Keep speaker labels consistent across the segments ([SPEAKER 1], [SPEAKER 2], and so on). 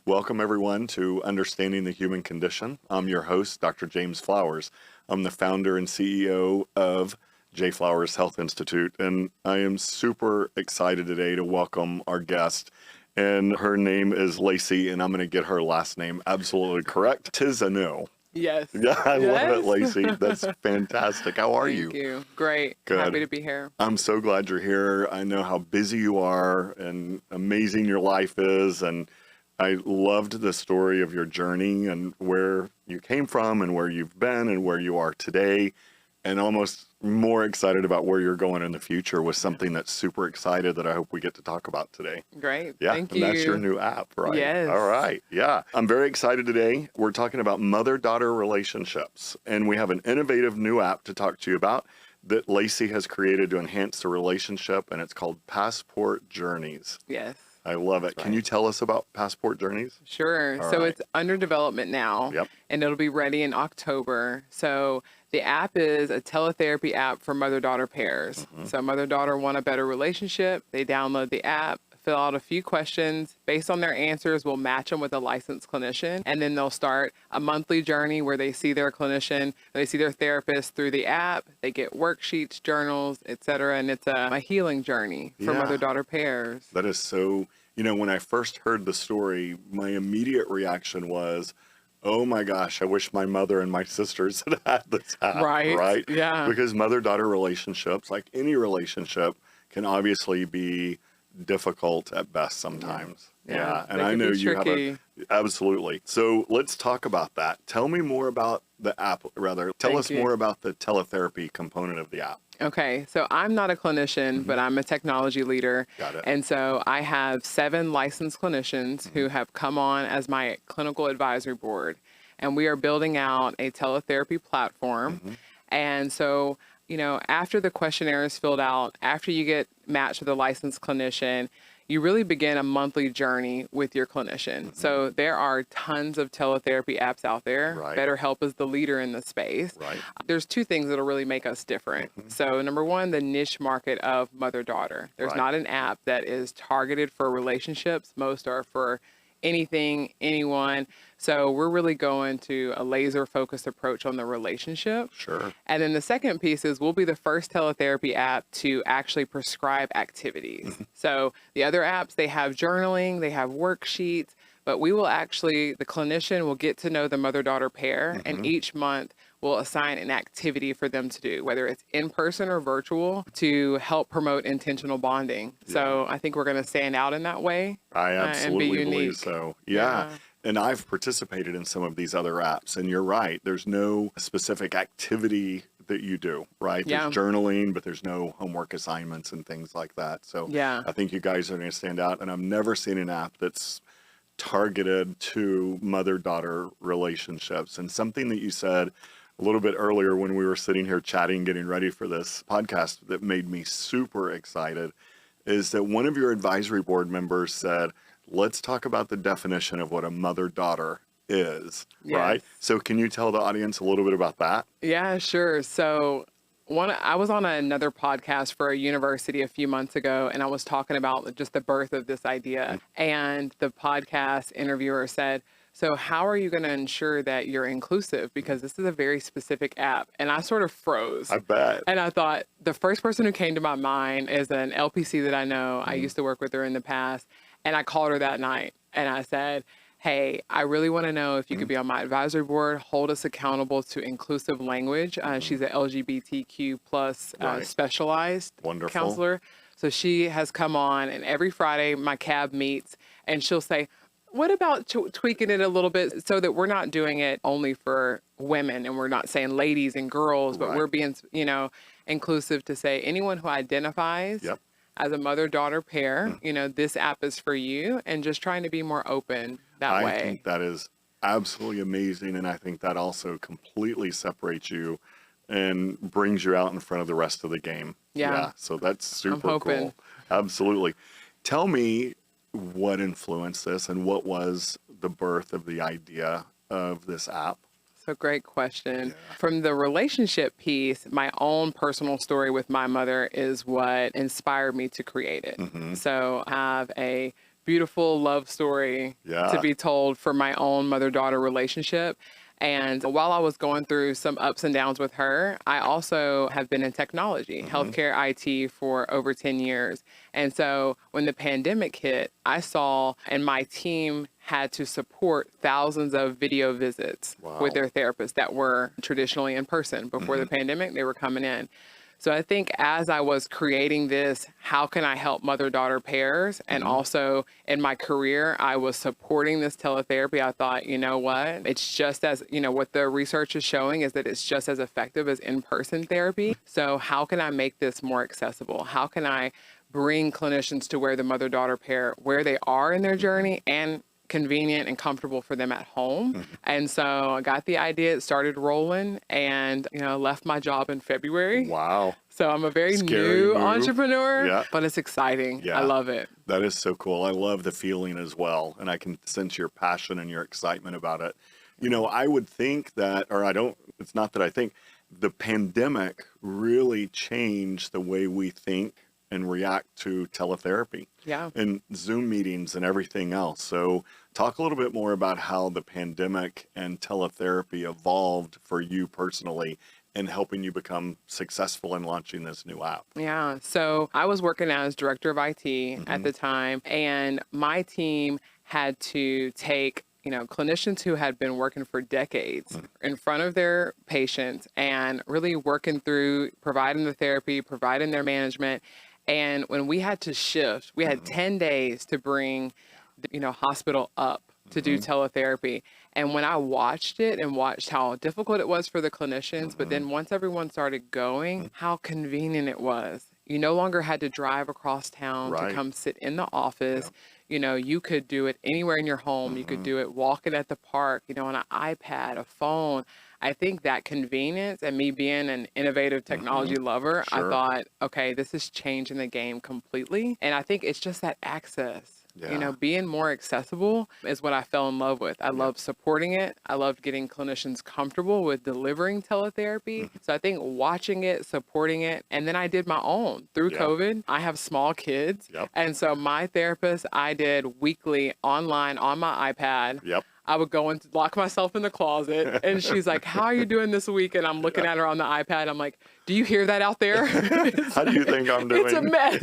[SPEAKER 1] Welcome, everyone, to Understanding the Human Condition. I'm your host, Dr. James Flowers. I'm the founder and CEO of J. Flowers Health Institute, and I am super excited today to welcome our guest. And her name is Lacey, and I'm going to get her last name absolutely correct. Tezino.
[SPEAKER 2] Yes.
[SPEAKER 1] Yeah, I love it,
[SPEAKER 2] Yes.
[SPEAKER 1] Lacey. That's fantastic. How are you?
[SPEAKER 2] Thank you. Great.
[SPEAKER 1] Good.
[SPEAKER 2] Happy to be here.
[SPEAKER 1] I'm so glad you're here. I know how busy you are and amazing your life is. And I loved the story of your journey and where you came from and where you've been and where you are today. And almost more excited about where you're going in the future with something that's super excited that I hope we get to talk about today.
[SPEAKER 2] Great.
[SPEAKER 1] Yeah,
[SPEAKER 2] Thank
[SPEAKER 1] and
[SPEAKER 2] you.
[SPEAKER 1] that's your new app, right?
[SPEAKER 2] Yes.
[SPEAKER 1] All right. Yeah. I'm very excited today. We're talking about mother-daughter relationships, and we have an innovative new app to talk to you about that Lacey has created to enhance the relationship, and it's called Passport Journeys.
[SPEAKER 2] Yes.
[SPEAKER 1] I love it. Can you tell us about Passport Journeys?
[SPEAKER 2] Sure.
[SPEAKER 1] All
[SPEAKER 2] So
[SPEAKER 1] right.
[SPEAKER 2] it's under development now,
[SPEAKER 1] Yep.
[SPEAKER 2] and it'll be ready in October. So the app is a teletherapy app for mother-daughter pairs. So mother-daughter want a better relationship. They download the app, fill out a few questions. Based on their answers, we'll match them with a licensed clinician, and then they'll start a monthly journey where they see their clinician, they see their therapist through the app. They get worksheets, journals, etc., and it's a healing journey for
[SPEAKER 1] Yeah.
[SPEAKER 2] mother-daughter pairs.
[SPEAKER 1] That is so, when I first heard the story, my immediate reaction was, oh my gosh, I wish my mother and my sisters had had this app,
[SPEAKER 2] Right.
[SPEAKER 1] right?
[SPEAKER 2] Yeah.
[SPEAKER 1] Because mother-daughter relationships, like any relationship, can obviously be difficult at best sometimes. Yeah. And
[SPEAKER 2] They
[SPEAKER 1] I
[SPEAKER 2] can
[SPEAKER 1] know
[SPEAKER 2] be
[SPEAKER 1] you have
[SPEAKER 2] tricky.
[SPEAKER 1] absolutely. So let's talk about that. Tell me more about the app, rather. Tell
[SPEAKER 2] Thank
[SPEAKER 1] us
[SPEAKER 2] you.
[SPEAKER 1] more about the teletherapy component of the app.
[SPEAKER 2] Okay, so I'm not a clinician, but I'm a technology leader.
[SPEAKER 1] Got it.
[SPEAKER 2] And so I have 7 licensed clinicians who have come on as my clinical advisory board. And we are building out a teletherapy platform. And so, after the questionnaire is filled out, after you get matched with a licensed clinician, you really begin a monthly journey with your clinician. So there are tons of teletherapy apps out there.
[SPEAKER 1] Right.
[SPEAKER 2] BetterHelp is the leader in the space.
[SPEAKER 1] Right.
[SPEAKER 2] There's 2 things that'll really make us different. So number 1, the niche market of mother-daughter. There's
[SPEAKER 1] Right.
[SPEAKER 2] not an app that is targeted for relationships. Most are for anything, anyone. So we're really going to a laser-focused approach on the relationship.
[SPEAKER 1] Sure.
[SPEAKER 2] And then the second piece is we'll be the first teletherapy app to actually prescribe activities. So the other apps, they have journaling, they have worksheets, but we will actually, the clinician will get to know the mother-daughter pair, and each month we'll assign an activity for them to do, whether it's in person or virtual, to help promote intentional bonding. So I think we're going to stand out in that way.
[SPEAKER 1] I
[SPEAKER 2] and be
[SPEAKER 1] absolutely believe
[SPEAKER 2] unique.
[SPEAKER 1] so. Yeah.
[SPEAKER 2] Yeah.
[SPEAKER 1] And I've participated in some of these other apps, and you're right. There's no specific activity that you do, right?
[SPEAKER 2] Yeah.
[SPEAKER 1] There's journaling, but there's no homework assignments and things like that. So
[SPEAKER 2] Yeah.
[SPEAKER 1] I think you guys are going to stand out. And I've never seen an app that's targeted to mother-daughter relationships. And something that you said a little bit earlier when we were sitting here chatting, getting ready for this podcast, that made me super excited is that one of your advisory board members said, let's talk about the definition of what a mother-daughter is, right?
[SPEAKER 2] Yes.
[SPEAKER 1] So can you tell the audience a little bit about that?
[SPEAKER 2] Yeah, sure. So I was on another podcast for a university a few months ago, and I was talking about just the birth of this idea. And the podcast interviewer said, so how are you going to ensure that you're inclusive? Because this is a very specific app. And I sort of froze.
[SPEAKER 1] I bet.
[SPEAKER 2] And I thought the first person who came to my mind is an LPC that I know. I used to work with her in the past. And I called her that night and I said, hey, I really want to know if you could be on my advisory board, hold us accountable to inclusive language. She's an LGBTQ plus
[SPEAKER 1] Right.
[SPEAKER 2] specialized
[SPEAKER 1] Wonderful.
[SPEAKER 2] counselor. So she has come on, and every Friday my cab meets, and she'll say, what about tweaking it a little bit so that we're not doing it only for women, and we're not saying ladies and girls, but
[SPEAKER 1] Right.
[SPEAKER 2] we're being, inclusive to say anyone who identifies
[SPEAKER 1] Yep.
[SPEAKER 2] as a mother-daughter pair, this app is for you, and just trying to be more open that
[SPEAKER 1] I
[SPEAKER 2] way.
[SPEAKER 1] think that is absolutely amazing. And I think that also completely separates you and brings you out in front of the rest of the game.
[SPEAKER 2] Yeah.
[SPEAKER 1] So that's super
[SPEAKER 2] hoping.
[SPEAKER 1] cool. Absolutely. Tell me what influenced this and what was the birth of the idea of this app?
[SPEAKER 2] So great question. From the relationship piece, my own personal story with my mother is what inspired me to create it. So I have a beautiful love story to be told for my own mother-daughter relationship. And while I was going through some ups and downs with her, I also have been in technology, healthcare IT for over 10 years. And so when the pandemic hit, I saw, and my team had to support thousands of video visits with their therapists that were traditionally in person. Before the pandemic, they were coming in. So I think as I was creating this, how can I help mother-daughter pairs? And also in my career, I was supporting this teletherapy. I thought, you know what? It's just as, what the research is showing is that it's just as effective as in-person therapy. So how can I make this more accessible? How can I bring clinicians to where the mother-daughter pair, where they are in their journey, and convenient and comfortable for them at home. And so I got the idea, it started rolling, and left my job in February.
[SPEAKER 1] Wow.
[SPEAKER 2] So I'm a very new entrepreneur, but it's exciting.
[SPEAKER 1] Yeah.
[SPEAKER 2] I love it.
[SPEAKER 1] That is so cool. I love the feeling as well, and I can sense your passion and your excitement about it. I would think that, it's not that I think, the pandemic really changed the way we think and react to teletherapy and Zoom meetings and everything else. So talk a little bit more about how the pandemic and teletherapy evolved for you personally and helping you become successful in launching this new app.
[SPEAKER 2] Yeah. So I was working as director of IT at the time, and my team had to take clinicians who had been working for decades in front of their patients and really working through providing the therapy, providing their management. And when we had to shift, we had 10 days to bring, hospital up to do teletherapy. And when I watched it and watched how difficult it was for the clinicians, but then once everyone started going, how convenient it was. You no longer had to drive across town to come sit in the office. You could do it anywhere in your home. You could do it walking at the park, on an iPad, a phone. I think that convenience, and me being an innovative technology lover, I thought, okay, this is changing the game completely. And I think it's just that access. Being more accessible is what I fell in love with. I love supporting it. I loved getting clinicians comfortable with delivering teletherapy. So I think watching it, supporting it, and then I did my own through COVID. I have small kids. And so my therapist, I did weekly online on my iPad. I would go and lock myself in the closet, and she's like, how are you doing this week? And I'm looking at her on the iPad. I'm like, do you hear that out there?
[SPEAKER 1] How do you think I'm doing?
[SPEAKER 2] It's a mess.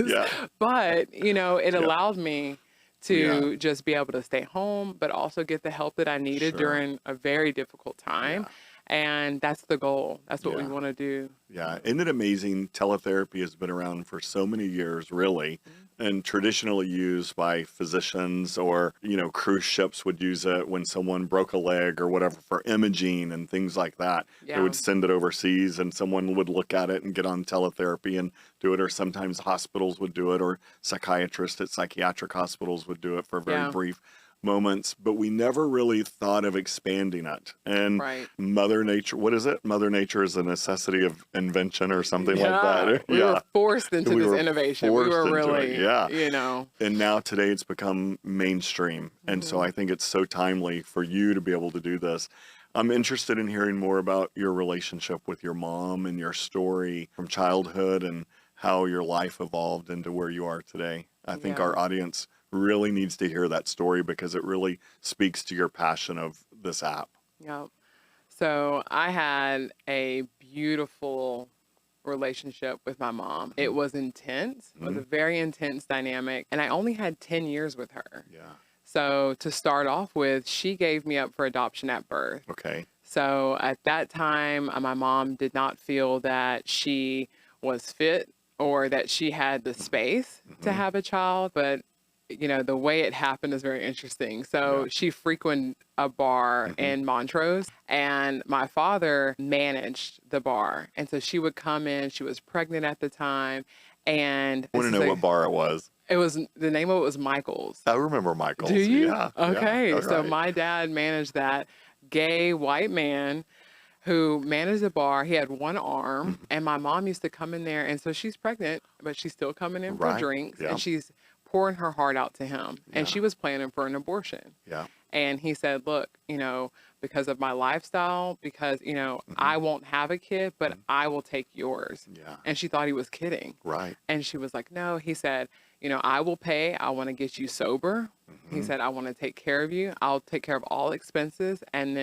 [SPEAKER 2] But, it allowed me to just be able to stay home, but also get the help that I needed during a very difficult time. And that's the goal. That's what we want to do.
[SPEAKER 1] Yeah. Isn't it amazing? Teletherapy has been around for so many years, really, and traditionally used by physicians, or, cruise ships would use it when someone broke a leg or whatever for imaging and things like that. They would send it overseas and someone would look at it and get on teletherapy and do it, or sometimes hospitals would do it, or psychiatrists at psychiatric hospitals would do it for very brief moments, but we never really thought of expanding it. And Mother Nature, what is it? Mother Nature is a necessity of invention or something like that.
[SPEAKER 2] We were forced into this innovation. We were really,
[SPEAKER 1] And now today it's become mainstream. And so I think it's so timely for you to be able to do this. I'm interested in hearing more about your relationship with your mom and your story from childhood and how your life evolved into where you are today. I think our audience really needs to hear that story because it really speaks to your passion of this app.
[SPEAKER 2] So I had a beautiful relationship with my mom. It was intense. It was a very intense dynamic. And I only had 10 years with her. So to start off with, she gave me up for adoption at birth. So at that time, my mom did not feel that she was fit or that she had the space to have a child, but the way it happened is very interesting. So she frequented a bar in Montrose, and my father managed the bar. And so she would come in, she was pregnant at the time. And
[SPEAKER 1] I want to know what bar it was.
[SPEAKER 2] The name of it was Michael's.
[SPEAKER 1] I remember Michael's.
[SPEAKER 2] Do you?
[SPEAKER 1] Yeah.
[SPEAKER 2] Okay. So
[SPEAKER 1] right.
[SPEAKER 2] my dad managed that gay white man who managed the bar. He had one arm, and my mom used to come in there. And so she's pregnant, but she's still coming in for drinks, and she's pouring her heart out to him. And she was planning for an abortion. And he said, look, because of my lifestyle, because, I won't have a kid, but I will take yours. And she thought he was kidding. And she was like, no. He said, I will pay. I want to get you sober. He said, I want to take care of you. I'll take care of all expenses. And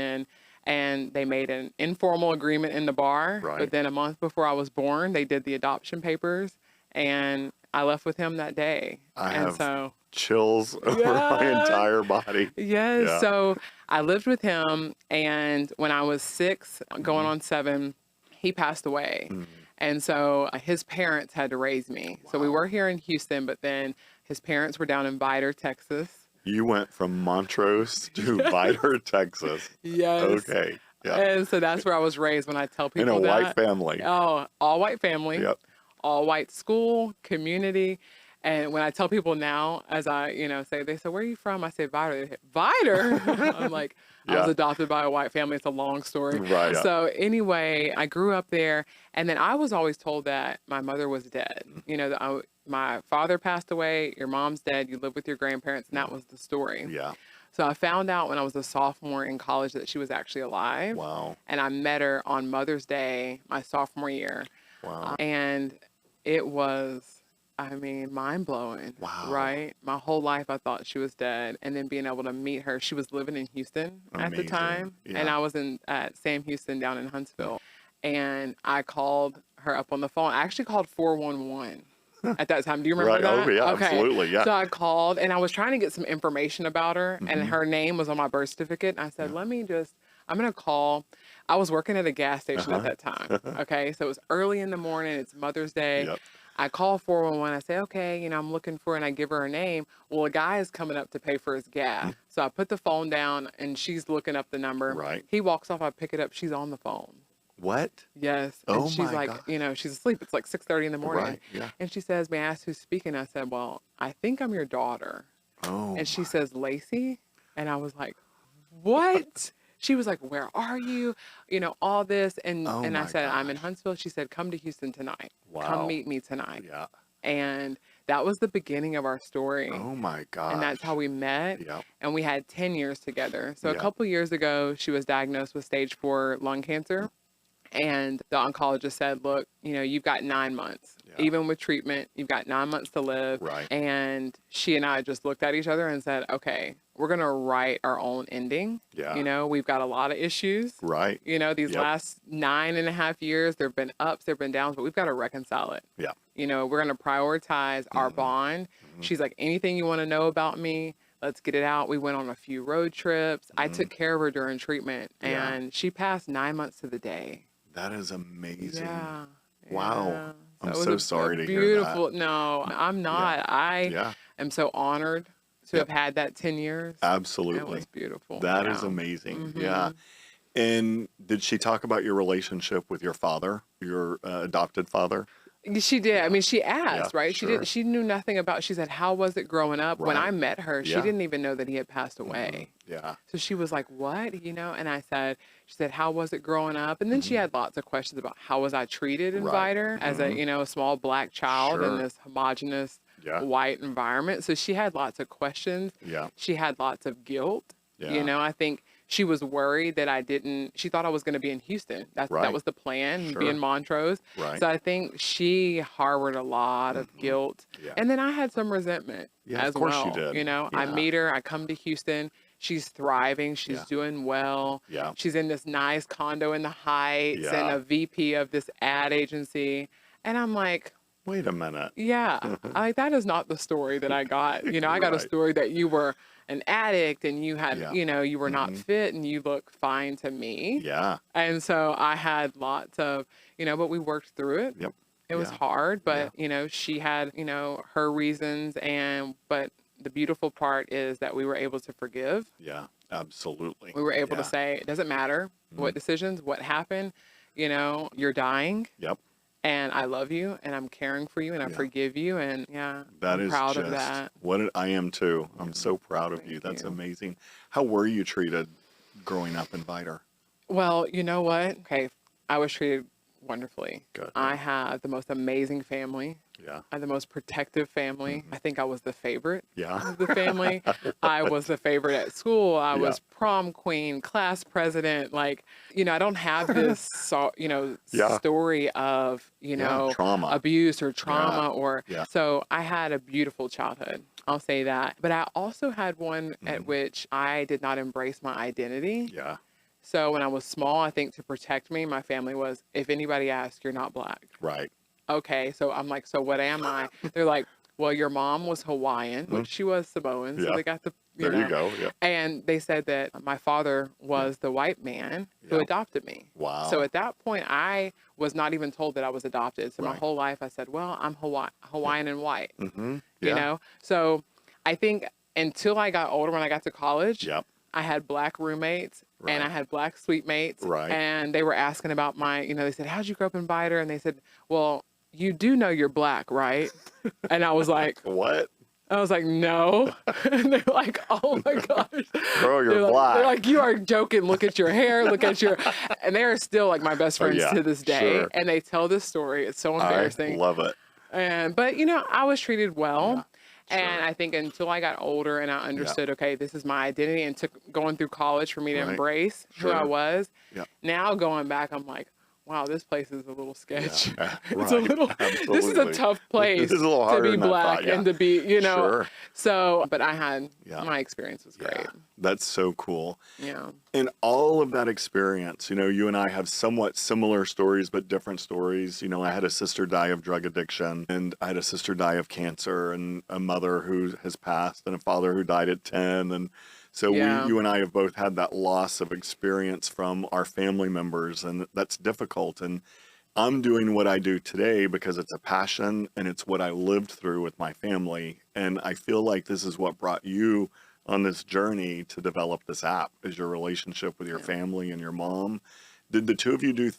[SPEAKER 2] they made an informal agreement in the bar.
[SPEAKER 1] Right.
[SPEAKER 2] But then a month before I was born, they did the adoption papers, and I left with him that day.
[SPEAKER 1] I
[SPEAKER 2] and
[SPEAKER 1] have
[SPEAKER 2] so
[SPEAKER 1] chills over my entire body.
[SPEAKER 2] yes.
[SPEAKER 1] Yeah.
[SPEAKER 2] So I lived with him, and when I was 6, going on 7, he passed away. And so his parents had to raise me. So we were here in Houston, but then his parents were down in Vidor, Texas.
[SPEAKER 1] You went from Montrose to Vidor, Texas.
[SPEAKER 2] Yes.
[SPEAKER 1] Okay. Yeah.
[SPEAKER 2] And so that's where I was raised. When I tell
[SPEAKER 1] In
[SPEAKER 2] people
[SPEAKER 1] a
[SPEAKER 2] that,
[SPEAKER 1] white family.
[SPEAKER 2] oh, all white family,
[SPEAKER 1] Yep.
[SPEAKER 2] all white school, community. And when I tell people now, as I, say, they say, where are you from? I say, Vidor. Vidor? I'm like, I was
[SPEAKER 1] Yeah.
[SPEAKER 2] adopted by a white family. It's a long story.
[SPEAKER 1] Right. Yeah.
[SPEAKER 2] So anyway, I grew up there. And then I was always told that my mother was dead. My father passed away. Your mom's dead. You live with your grandparents. And that was the story.
[SPEAKER 1] Yeah.
[SPEAKER 2] So I found out when I was a sophomore in college that she was actually alive.
[SPEAKER 1] Wow.
[SPEAKER 2] And I met her on Mother's Day, my sophomore year.
[SPEAKER 1] Wow.
[SPEAKER 2] And it was, mind-blowing.
[SPEAKER 1] Wow.
[SPEAKER 2] Right? My whole life I thought she was dead. And then being able to meet her, she was living in Houston at the
[SPEAKER 1] Amazing.
[SPEAKER 2] time.
[SPEAKER 1] Yeah.
[SPEAKER 2] And I was at Sam Houston down in Huntsville. And I called her up on the phone. I actually called 411 at that time. Do you remember
[SPEAKER 1] Right.
[SPEAKER 2] that?
[SPEAKER 1] Oh, yeah.
[SPEAKER 2] Okay.
[SPEAKER 1] Absolutely. Yeah.
[SPEAKER 2] So I called, and I was trying to get some information about her, and her name was on my birth certificate. And I said, I'm going to call. I was working at a gas station at that time. Okay. So it was early in the morning. It's Mother's Day.
[SPEAKER 1] Yep.
[SPEAKER 2] I call 411. I say, okay, I'm looking for, and I give her her name. Well, a guy is coming up to pay for his gas. So I put the phone down, and she's looking up the number.
[SPEAKER 1] Right.
[SPEAKER 2] He walks off. I pick it up. She's on the phone.
[SPEAKER 1] What?
[SPEAKER 2] Yes. And
[SPEAKER 1] Oh,
[SPEAKER 2] she's
[SPEAKER 1] my
[SPEAKER 2] like,
[SPEAKER 1] gosh.
[SPEAKER 2] she's asleep. It's like 6:30 in the morning.
[SPEAKER 1] Right. Yeah.
[SPEAKER 2] And she says, may I ask who's speaking? I said, well, I think I'm your daughter.
[SPEAKER 1] Oh.
[SPEAKER 2] And she says, Lacey? And I was like, what? She was like, where are you? All this. And
[SPEAKER 1] Oh,
[SPEAKER 2] I
[SPEAKER 1] my
[SPEAKER 2] said, I'm in
[SPEAKER 1] gosh.
[SPEAKER 2] Huntsville. She said, come to Houston tonight.
[SPEAKER 1] Wow.
[SPEAKER 2] Come meet me tonight.
[SPEAKER 1] Yeah.
[SPEAKER 2] And that was the beginning of our story.
[SPEAKER 1] Oh my gosh.
[SPEAKER 2] And that's how we met.
[SPEAKER 1] Yep.
[SPEAKER 2] And we had 10 years together. So
[SPEAKER 1] Yep.
[SPEAKER 2] a couple years ago, she was diagnosed with stage 4 lung cancer. And the oncologist said, look, you've got 9 months.
[SPEAKER 1] Yeah.
[SPEAKER 2] Even with treatment, you've got 9 months to live.
[SPEAKER 1] Right.
[SPEAKER 2] And she and I just looked at each other and said, okay, we're going to write our own ending.
[SPEAKER 1] Yeah.
[SPEAKER 2] We've got a lot of issues.
[SPEAKER 1] Right.
[SPEAKER 2] These
[SPEAKER 1] Yep.
[SPEAKER 2] last 9.5 years, there have been ups, there have been downs, but we've got to reconcile it.
[SPEAKER 1] Yeah.
[SPEAKER 2] We're going to prioritize our bond. She's like, anything you want to know about me, let's get it out. We went on a few road trips. I took care of her during treatment,
[SPEAKER 1] Yeah.
[SPEAKER 2] and she passed 9 months to the day.
[SPEAKER 1] That is amazing.
[SPEAKER 2] Yeah.
[SPEAKER 1] Wow.
[SPEAKER 2] Yeah.
[SPEAKER 1] I'm
[SPEAKER 2] it was
[SPEAKER 1] so
[SPEAKER 2] a
[SPEAKER 1] sorry to hear
[SPEAKER 2] beautiful, No, I'm not. I
[SPEAKER 1] Yeah.
[SPEAKER 2] am so honored to
[SPEAKER 1] Yep.
[SPEAKER 2] have had that 10 years. It
[SPEAKER 1] Absolutely.
[SPEAKER 2] was beautiful.
[SPEAKER 1] That is
[SPEAKER 2] Yeah.
[SPEAKER 1] amazing.
[SPEAKER 2] Mhm.
[SPEAKER 1] Yeah. And did she talk about your relationship with your father, your adopted father?
[SPEAKER 2] She did. She asked,
[SPEAKER 1] Yeah,
[SPEAKER 2] right?
[SPEAKER 1] sure.
[SPEAKER 2] She knew nothing about, she said, how was it growing up? When
[SPEAKER 1] Right.
[SPEAKER 2] I met her, she
[SPEAKER 1] Yeah.
[SPEAKER 2] didn't even know that he had passed away.
[SPEAKER 1] Yeah.
[SPEAKER 2] So she was like, what? And I said, she said, how was it growing up? And then she had lots of questions about how was I treated in
[SPEAKER 1] Right.
[SPEAKER 2] Vidor as a small black child in
[SPEAKER 1] Sure.
[SPEAKER 2] this homogenous
[SPEAKER 1] Yeah.
[SPEAKER 2] white environment. So she had lots of questions.
[SPEAKER 1] Yeah.
[SPEAKER 2] She had lots of guilt.
[SPEAKER 1] Yeah.
[SPEAKER 2] I think she was worried that she thought I was going to be in Houston. That
[SPEAKER 1] Right.
[SPEAKER 2] was the plan,
[SPEAKER 1] Sure.
[SPEAKER 2] be in Montrose.
[SPEAKER 1] Right.
[SPEAKER 2] So I think she harbored a lot of guilt.
[SPEAKER 1] Yeah.
[SPEAKER 2] And then I had some resentment
[SPEAKER 1] Yeah, of
[SPEAKER 2] as
[SPEAKER 1] course
[SPEAKER 2] well.
[SPEAKER 1] you did.
[SPEAKER 2] I
[SPEAKER 1] Yeah.
[SPEAKER 2] meet her, I come to Houston. She's thriving. She's
[SPEAKER 1] Yeah.
[SPEAKER 2] doing well.
[SPEAKER 1] Yeah.
[SPEAKER 2] She's in this nice condo in the Heights and
[SPEAKER 1] Yeah.
[SPEAKER 2] a VP of this ad agency. And I'm like,
[SPEAKER 1] Wait a minute.
[SPEAKER 2] yeah, that is not the story that I got. I got a
[SPEAKER 1] Right.
[SPEAKER 2] story that you were an addict and you had,
[SPEAKER 1] Yeah.
[SPEAKER 2] you were not
[SPEAKER 1] Mhm.
[SPEAKER 2] fit and you look fine to me.
[SPEAKER 1] Yeah.
[SPEAKER 2] And so I had lots of, but we worked through it.
[SPEAKER 1] Yep.
[SPEAKER 2] It was
[SPEAKER 1] Yeah.
[SPEAKER 2] hard, but, she had, her reasons. But the beautiful part is that we were able to forgive.
[SPEAKER 1] Yeah. Absolutely.
[SPEAKER 2] We were able
[SPEAKER 1] Yeah.
[SPEAKER 2] to say, it doesn't matter what decisions, what happened, you're dying.
[SPEAKER 1] Yep.
[SPEAKER 2] And I love you, and I'm caring for you, and I
[SPEAKER 1] Yeah.
[SPEAKER 2] forgive you, and
[SPEAKER 1] That
[SPEAKER 2] I'm
[SPEAKER 1] is
[SPEAKER 2] proud
[SPEAKER 1] just
[SPEAKER 2] of that.
[SPEAKER 1] I am too. I'm so proud of you.
[SPEAKER 2] Thank
[SPEAKER 1] That's
[SPEAKER 2] you.
[SPEAKER 1] amazing. How were you treated growing up in Vidor?
[SPEAKER 2] Well, you know what? Okay, I was treated wonderfully.
[SPEAKER 1] Good.
[SPEAKER 2] I have the most amazing family.
[SPEAKER 1] Yeah.
[SPEAKER 2] I had the most protective family. I think I was the favorite
[SPEAKER 1] Yeah.
[SPEAKER 2] of the family. I was the favorite at school. I
[SPEAKER 1] Yeah.
[SPEAKER 2] was prom queen, class president. Like, I don't have this,
[SPEAKER 1] Yeah.
[SPEAKER 2] story of,
[SPEAKER 1] Trauma.
[SPEAKER 2] abuse or trauma
[SPEAKER 1] Yeah.
[SPEAKER 2] so I had a beautiful childhood. I'll say that. But I also had one at which I did not embrace my identity.
[SPEAKER 1] Yeah.
[SPEAKER 2] So when I was small, I think to protect me, my family was, if anybody asks, you're not Black.
[SPEAKER 1] Right.
[SPEAKER 2] Okay. So I'm like, so what am I? They're like, well, your mom was Hawaiian, which she was Samoan. So
[SPEAKER 1] Yeah.
[SPEAKER 2] they got the,
[SPEAKER 1] There you go. Yeah.
[SPEAKER 2] And they said that my father was the white man who
[SPEAKER 1] Yeah.
[SPEAKER 2] adopted me.
[SPEAKER 1] Wow.
[SPEAKER 2] So at that point, I was not even told that I was adopted. So my
[SPEAKER 1] Right.
[SPEAKER 2] whole life I said, well, I'm Hawaiian and white,
[SPEAKER 1] Yeah.
[SPEAKER 2] So I think until I got older, when I got to college,
[SPEAKER 1] Yep.
[SPEAKER 2] I had Black roommates and I
[SPEAKER 1] Right.
[SPEAKER 2] had Black suite mates.
[SPEAKER 1] Right.
[SPEAKER 2] And they were asking about they said, how'd you grow up in Biter? And they said, well, you do know you're Black, right? And I was like,
[SPEAKER 1] What?
[SPEAKER 2] no. And they're like, oh my gosh.
[SPEAKER 1] Bro, you're
[SPEAKER 2] They're
[SPEAKER 1] Black.
[SPEAKER 2] like, you are joking. Look at your hair. Look at your, and they are still like my best friends
[SPEAKER 1] yeah.
[SPEAKER 2] to this day.
[SPEAKER 1] Sure.
[SPEAKER 2] And they tell this story. It's so embarrassing.
[SPEAKER 1] I love it.
[SPEAKER 2] But I was treated well.
[SPEAKER 1] Yeah.
[SPEAKER 2] And I think until I got older and I understood, okay, this is my identity, and took going through college for me to
[SPEAKER 1] Right.
[SPEAKER 2] embrace who I
[SPEAKER 1] Sure.
[SPEAKER 2] was.
[SPEAKER 1] Yeah.
[SPEAKER 2] Now going back, I'm like, wow, this place is a little sketch.
[SPEAKER 1] Yeah.
[SPEAKER 2] It's a
[SPEAKER 1] Right.
[SPEAKER 2] little, this is a
[SPEAKER 1] Absolutely.
[SPEAKER 2] tough place
[SPEAKER 1] This is a little
[SPEAKER 2] to
[SPEAKER 1] harder
[SPEAKER 2] be
[SPEAKER 1] than I
[SPEAKER 2] Black
[SPEAKER 1] thought, yeah.
[SPEAKER 2] and to be,
[SPEAKER 1] Sure.
[SPEAKER 2] So, but I had,
[SPEAKER 1] Yeah.
[SPEAKER 2] my experience was great.
[SPEAKER 1] Yeah. That's so cool.
[SPEAKER 2] Yeah.
[SPEAKER 1] In all of that experience, you and I have somewhat similar stories, but different stories. I had a sister die of drug addiction, and I had a sister die of cancer, and a mother who has passed, and a father who died at 10. And so
[SPEAKER 2] Yeah.
[SPEAKER 1] you and I have both had that loss of experience from our family members, and that's difficult. And I'm doing what I do today because it's a passion and it's what I lived through with my family. And I feel like this is what brought you on this journey to develop this app, is your relationship with your family and your mom. Did the two of you do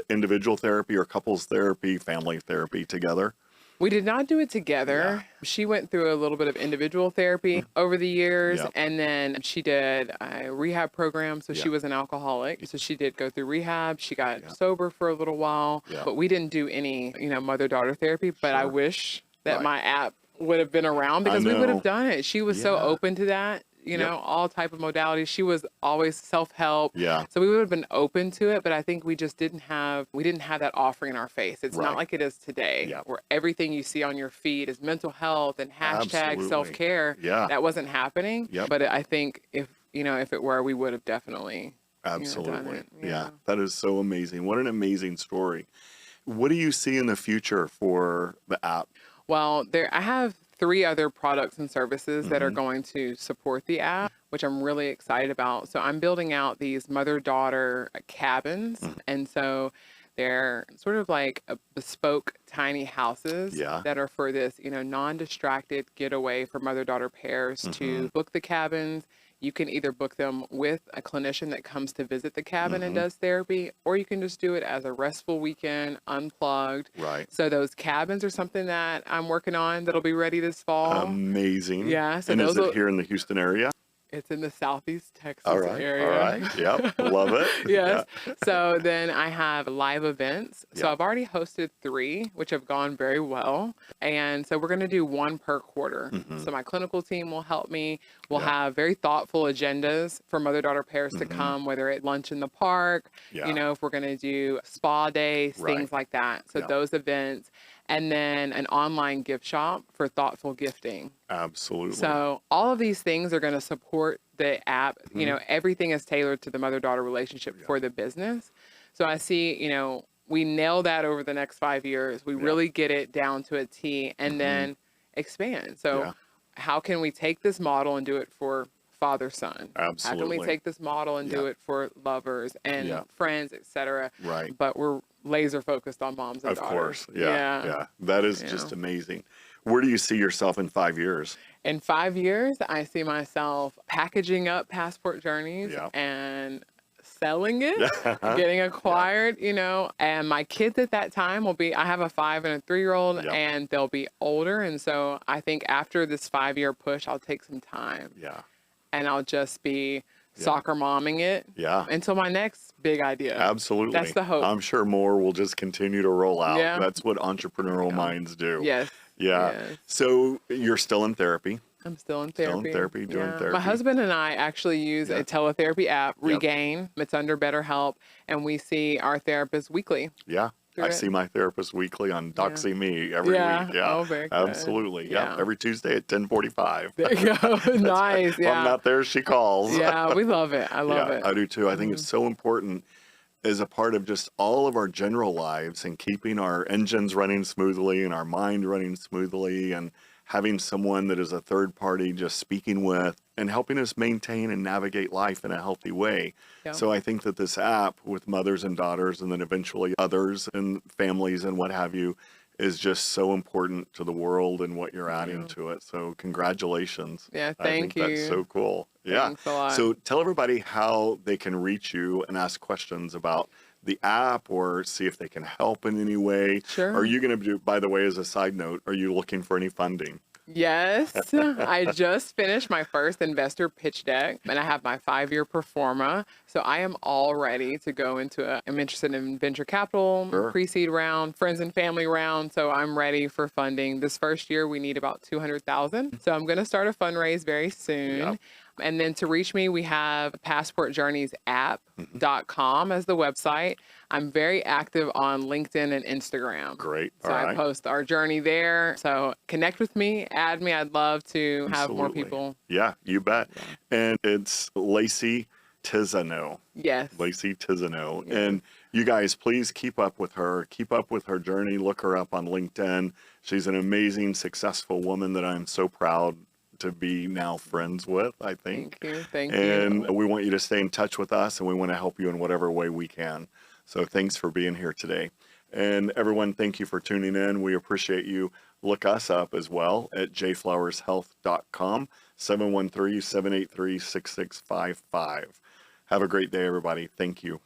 [SPEAKER 1] individual therapy or couples therapy, family therapy together?
[SPEAKER 2] We did not do it together. She went through a little bit of individual therapy over the years,
[SPEAKER 1] Yep.
[SPEAKER 2] and then she did a rehab program. So she was an alcoholic. So she did go through rehab. She got sober for a little while, but we didn't do any, mother-daughter therapy. But I wish that
[SPEAKER 1] Right.
[SPEAKER 2] my app would have been around, because we would
[SPEAKER 1] know.
[SPEAKER 2] have done it. She was so
[SPEAKER 1] Yeah.
[SPEAKER 2] open to that. All type of modalities. She was always self-help.
[SPEAKER 1] Yeah.
[SPEAKER 2] So we would have been open to it, but I think we just didn't have that offering in our face. It's
[SPEAKER 1] Right.
[SPEAKER 2] not like it is today,
[SPEAKER 1] Yep.
[SPEAKER 2] where everything you see on your feed is mental health and hashtag
[SPEAKER 1] Absolutely.
[SPEAKER 2] self-care.
[SPEAKER 1] Yeah.
[SPEAKER 2] That wasn't happening.
[SPEAKER 1] Yep.
[SPEAKER 2] But I think if it were, we would have definitely done
[SPEAKER 1] Absolutely.
[SPEAKER 2] it.
[SPEAKER 1] Yeah. That is so amazing. What an amazing story. What do you see in the future for the app?
[SPEAKER 2] Well, I have 3 other products and services that are going to support the app, which I'm really excited about. So I'm building out these mother-daughter cabins. And so they're sort of like a bespoke tiny houses
[SPEAKER 1] Yeah.
[SPEAKER 2] that are for this, non-distracted getaway for mother-daughter pairs to book the cabins. You can either book them with a clinician that comes to visit the cabin and does therapy, or you can just do it as a restful weekend, unplugged.
[SPEAKER 1] Right.
[SPEAKER 2] So those cabins are something that I'm working on that'll be ready this fall.
[SPEAKER 1] Amazing.
[SPEAKER 2] Yeah, so
[SPEAKER 1] and is
[SPEAKER 2] those
[SPEAKER 1] it here in the Houston area?
[SPEAKER 2] It's in the Southeast Texas
[SPEAKER 1] All right.
[SPEAKER 2] area.
[SPEAKER 1] All right. Yep. Love it.
[SPEAKER 2] Yes. So then I have live events. So
[SPEAKER 1] Yeah.
[SPEAKER 2] I've already hosted 3, which have gone very well. And so we're going to do 1 per quarter. So my clinical team will help me. We'll have very thoughtful agendas for mother-daughter pairs to come, whether at lunch in the park,
[SPEAKER 1] Yeah.
[SPEAKER 2] if we're going to do spa days,
[SPEAKER 1] Right.
[SPEAKER 2] things like that. So
[SPEAKER 1] Yeah.
[SPEAKER 2] those events. And then an online gift shop for thoughtful gifting.
[SPEAKER 1] Absolutely.
[SPEAKER 2] So all of these things are going to support the app. Everything is tailored to the mother-daughter relationship for the business. So I see, we nail that over the next 5 years. We really get it down to a T, and then expand. So how can we take this model and do it for father-son? How can
[SPEAKER 1] Absolutely.
[SPEAKER 2] we take this model and do it for lovers and friends, etc.?
[SPEAKER 1] Right.
[SPEAKER 2] But we're laser focused on moms and
[SPEAKER 1] Of
[SPEAKER 2] daughters.
[SPEAKER 1] course. Yeah. That is just amazing. Where do you see yourself in 5 years?
[SPEAKER 2] In 5 years, I see myself packaging up Passport Journeys and selling it, getting acquired, and my kids at that time will be, I have a 5 and a 3-year-old, and they'll be older. And so I think after this 5-year push, I'll take some time
[SPEAKER 1] Yeah.
[SPEAKER 2] and I'll just be soccer momming it.
[SPEAKER 1] Yeah.
[SPEAKER 2] Until my next big idea.
[SPEAKER 1] Absolutely.
[SPEAKER 2] That's the hope.
[SPEAKER 1] I'm sure more will just continue to roll out.
[SPEAKER 2] Yeah.
[SPEAKER 1] That's what entrepreneurial minds do.
[SPEAKER 2] Yes.
[SPEAKER 1] Yeah.
[SPEAKER 2] Yes.
[SPEAKER 1] So you're still in therapy.
[SPEAKER 2] I'm still in
[SPEAKER 1] Still
[SPEAKER 2] therapy.
[SPEAKER 1] in therapy, doing
[SPEAKER 2] Yeah.
[SPEAKER 1] therapy.
[SPEAKER 2] My husband and I actually use a teletherapy app, Regain. It's under BetterHelp, and we see our therapist weekly.
[SPEAKER 1] Yeah. I
[SPEAKER 2] it.
[SPEAKER 1] see my therapist weekly on Doxy Me every week. Yeah.
[SPEAKER 2] Oh, very good.
[SPEAKER 1] Absolutely. Yeah.
[SPEAKER 2] Yeah.
[SPEAKER 1] Every Tuesday at 10:45.
[SPEAKER 2] There you go. Nice.
[SPEAKER 1] If
[SPEAKER 2] Yeah.
[SPEAKER 1] I'm not there, she calls.
[SPEAKER 2] Yeah, we love it. I love it.
[SPEAKER 1] I do too. I think it's so important as a part of just all of our general lives and keeping our engines running smoothly and our mind running smoothly, and having someone that is a third party just speaking with and helping us maintain and navigate life in a healthy way.
[SPEAKER 2] Yeah.
[SPEAKER 1] So I think that this app with mothers and daughters and then eventually others and families and what have you is just so important to the world and what you're adding to it. So congratulations.
[SPEAKER 2] Yeah,
[SPEAKER 1] I think
[SPEAKER 2] thank you.
[SPEAKER 1] that's so cool. Yeah.
[SPEAKER 2] Thanks a lot.
[SPEAKER 1] So tell everybody how they can reach you and ask questions about the app or see if they can help in any way.
[SPEAKER 2] Sure.
[SPEAKER 1] Are you going to do, by the way, as a side note, are you looking for any funding?
[SPEAKER 2] Yes, I just finished my first investor pitch deck, and I have my 5-year performa. So I am all ready to go into I'm interested in venture capital,
[SPEAKER 1] Sure.
[SPEAKER 2] pre-seed round, friends and family round. So I'm ready for funding. This first year, we need about $200,000. So I'm going to start a fundraise very soon.
[SPEAKER 1] Yep.
[SPEAKER 2] And then to reach me, we have passportjourneysapp.com as the website. I'm very active on LinkedIn and Instagram.
[SPEAKER 1] Great.
[SPEAKER 2] So
[SPEAKER 1] All
[SPEAKER 2] I
[SPEAKER 1] right.
[SPEAKER 2] post our journey there. So connect with me, add me. I'd love to have more
[SPEAKER 1] Absolutely.
[SPEAKER 2] people.
[SPEAKER 1] Yeah, you bet. And it's Lacey Tezino.
[SPEAKER 2] Yes.
[SPEAKER 1] Lacey Tezino. And you guys, please keep up with her. Keep up with her journey. Look her up on LinkedIn. She's an amazing, successful woman that I'm so proud to be now friends with, I think.
[SPEAKER 2] Thank you. Thank
[SPEAKER 1] And
[SPEAKER 2] you.
[SPEAKER 1] we want you to stay in touch with us, and we want to help you in whatever way we can. So thanks for being here today. And everyone, thank you for tuning in. We appreciate you. Look us up as well at jflowershealth.com, 713-783-6655. Have a great day, everybody. Thank you.